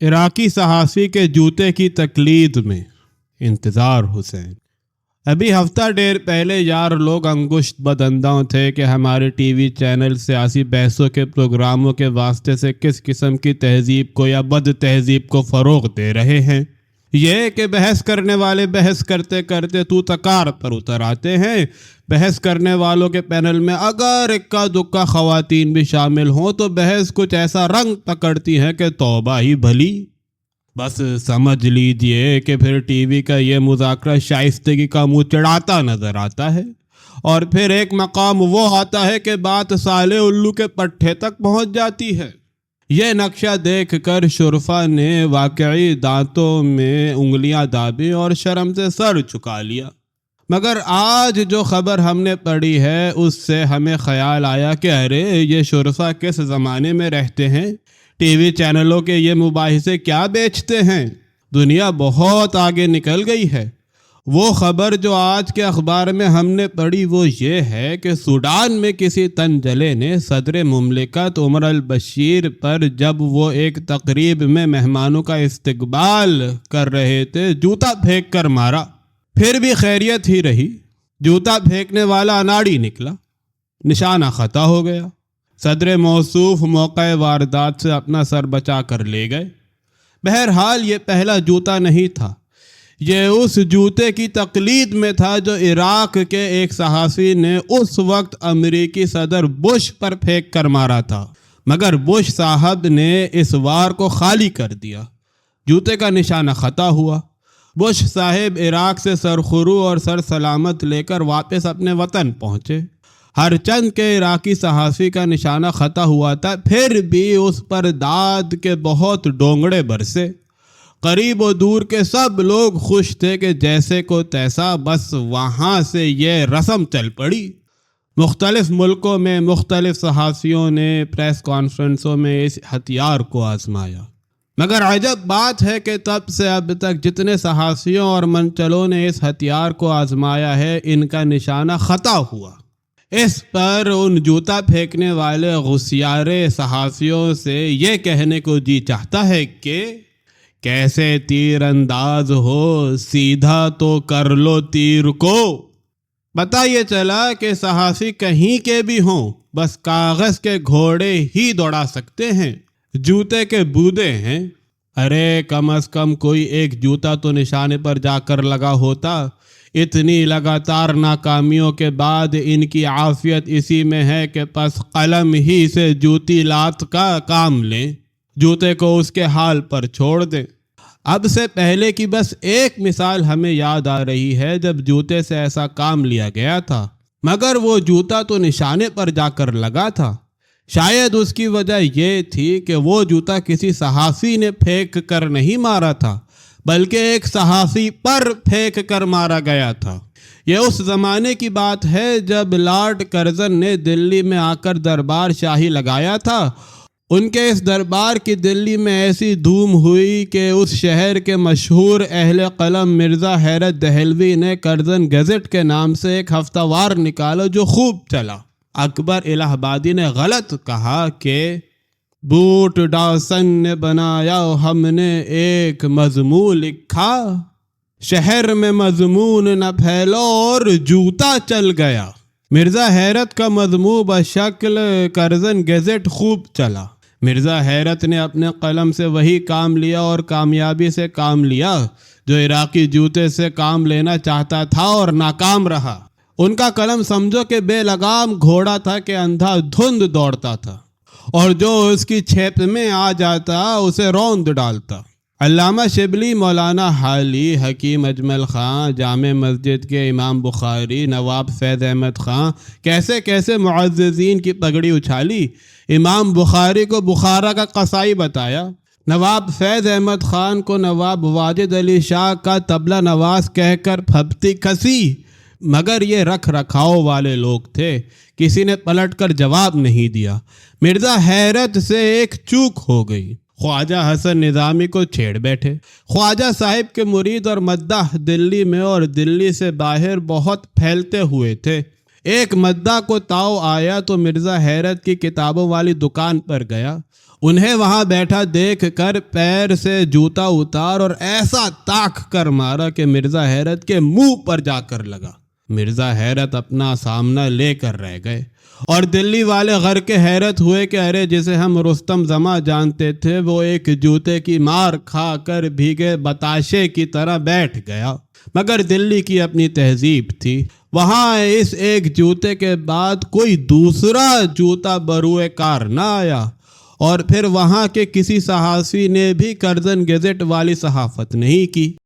عراقی صحافی کے جوتے کی تقلید میں انتظار حسین۔ ابھی ہفتہ ڈیڑھ پہلے یار لوگ انگشت بداندوں تھے کہ ہمارے ٹی وی چینل سیاسی بحثوں کے پروگراموں کے واسطے سے کس قسم کی تہذیب کو یا بد تہذیب کو فروغ دے رہے ہیں۔ یہ کہ بحث کرنے والے بحث کرتے کرتے تو تکار پر اتر آتے ہیں۔ بحث کرنے والوں کے پینل میں اگر اکا دکا خواتین بھی شامل ہوں تو بحث کچھ ایسا رنگ پکڑتی ہے کہ توبہ ہی بھلی۔ بس سمجھ لیجئے کہ پھر ٹی وی کا یہ مذاکرہ شائستگی کا منہ چڑھاتا نظر آتا ہے، اور پھر ایک مقام وہ آتا ہے کہ بات سالے الو کے پٹھے تک پہنچ جاتی ہے۔ یہ نقشہ دیکھ کر شرفا نے واقعی دانتوں میں انگلیاں دابی اور شرم سے سر جھکا لیا۔ مگر آج جو خبر ہم نے پڑھی ہے اس سے ہمیں خیال آیا کہ ارے یہ شرفا کس زمانے میں رہتے ہیں، ٹی وی چینلوں کے یہ مباحثے کیا بیچتے ہیں، دنیا بہت آگے نکل گئی ہے۔ وہ خبر جو آج کے اخبار میں ہم نے پڑھی وہ یہ ہے کہ سوڈان میں کسی تنجلے نے صدر مملکت عمر البشیر پر جب وہ ایک تقریب میں مہمانوں کا استقبال کر رہے تھے جوتا پھینک کر مارا۔ پھر بھی خیریت ہی رہی، جوتا پھینکنے والا اناڑی نکلا، نشانہ خطا ہو گیا۔ صدر موصوف موقع واردات سے اپنا سر بچا کر لے گئے۔ بہرحال یہ پہلا جوتا نہیں تھا، یہ اس جوتے کی تقلید میں تھا جو عراق کے ایک صحافی نے اس وقت امریکی صدر بش پر پھینک کر مارا تھا، مگر بش صاحب نے اس وار کو خالی کر دیا۔ جوتے کا نشانہ خطا ہوا۔ بش صاحب عراق سے سرخرو اور سر سلامت لے کر واپس اپنے وطن پہنچے۔ ہر چند کے عراقی صحافی کا نشانہ خطا ہوا تھا، پھر بھی اس پر داد کے بہت ڈونگڑے برسے۔ قریب و دور کے سب لوگ خوش تھے کہ جیسے کو تیسا، بس وہاں سے یہ رسم چل پڑی۔ مختلف ملکوں میں مختلف صحافیوں نے پریس کانفرنسوں میں اس ہتھیار کو آزمایا، مگر عجب بات ہے کہ تب سے اب تک جتنے صحافیوں اور منچلوں نے اس ہتھیار کو آزمایا ہے ان کا نشانہ خطا ہوا۔ اس پر ان جوتا پھینکنے والے غسیارے صحافیوں سے یہ کہنے کو جی چاہتا ہے کہ کیسے تیر انداز ہو، سیدھا تو کر لو تیر کو۔ پتہ یہ چلا کہ صحافی کہیں کے بھی ہوں، بس کاغذ کے گھوڑے ہی دوڑا سکتے ہیں، جوتے کے بودے ہیں۔ ارے کم از کم کوئی ایک جوتا تو نشانے پر جا کر لگا ہوتا۔ اتنی لگاتار ناکامیوں کے بعد ان کی عافیت اسی میں ہے کہ پس قلم ہی سے جوتی لات کا کام لیں، جوتے کو اس کے حال پر چھوڑ دیں۔ اب سے پہلے کی بس ایک مثال ہمیں یاد آ رہی ہے جب جوتے سے ایسا کام لیا گیا تھا، مگر وہ جوتا تو نشانے پر جا کر لگا تھا۔ شاید اس کی وجہ یہ تھی کہ وہ جوتا کسی صحافی نے پھینک کر نہیں مارا تھا، بلکہ ایک صحافی پر پھینک کر مارا گیا تھا۔ یہ اس زمانے کی بات ہے جب لارڈ کرزن نے دلی میں آ کر دربار شاہی لگایا تھا۔ ان کے اس دربار کی دلی میں ایسی دھوم ہوئی کہ اس شہر کے مشہور اہل قلم مرزا حیرت دہلوی نے کرزن گزٹ کے نام سے ایک ہفتہ وار نکالا جو خوب چلا۔ اکبر الہ آبادی نے غلط کہا کہ بوٹ ڈاسن نے بنایا ہم نے ایک مضمون لکھا، شہر میں مضمون نہ پھیلو اور جوتا چل گیا۔ مرزا حیرت کا مضمون بشکل کرزن گزٹ خوب چلا۔ مرزا حیرت نے اپنے قلم سے وہی کام لیا اور کامیابی سے کام لیا جو عراقی جوتے سے کام لینا چاہتا تھا اور ناکام رہا۔ ان کا قلم سمجھو کہ بے لگام گھوڑا تھا کہ اندھا دھند دوڑتا تھا، اور جو اس کی چھیپ میں آ جاتا اسے روند ڈالتا۔ علامہ شبلی، مولانا حالی، حکیم اجمل خان، جامع مسجد کے امام بخاری، نواب فیض احمد خان، کیسے کیسے معززین کی پگڑی اچھالی۔ امام بخاری کو بخارا کا قصائی بتایا، نواب فیض احمد خان کو نواب واجد علی شاہ کا طبلہ نواز کہہ کر پھپتی کسی، مگر یہ رکھ رکھاؤ والے لوگ تھے، کسی نے پلٹ کر جواب نہیں دیا۔ مرزا حیرت سے ایک چوک ہو گئی، خواجہ حسن نظامی کو چھیڑ بیٹھے۔ خواجہ صاحب کے مرید اور مداح دلی میں اور دلی سے باہر بہت پھیلتے ہوئے تھے۔ ایک مداح کو تاؤ آیا تو مرزا حیرت کی کتابوں والی دکان پر گیا، انہیں وہاں بیٹھا دیکھ کر پیر سے جوتا اتار اور ایسا تاک کر مارا کہ مرزا حیرت کے منہ پر جا کر لگا۔ مرزا حیرت اپنا سامنا لے کر رہ گئے اور دلی والے غر کے حیرت ہوئے کہ ارے جسے ہم رستم زماں جانتے تھے وہ ایک جوتے کی مار کھا کر بھیگے بتاشے کی طرح بیٹھ گیا۔ مگر دلی کی اپنی تہذیب تھی، وہاں اس ایک جوتے کے بعد کوئی دوسرا جوتا بروئے کار نہ آیا، اور پھر وہاں کے کسی صحافی نے بھی کرزن گزٹ والی صحافت نہیں کی۔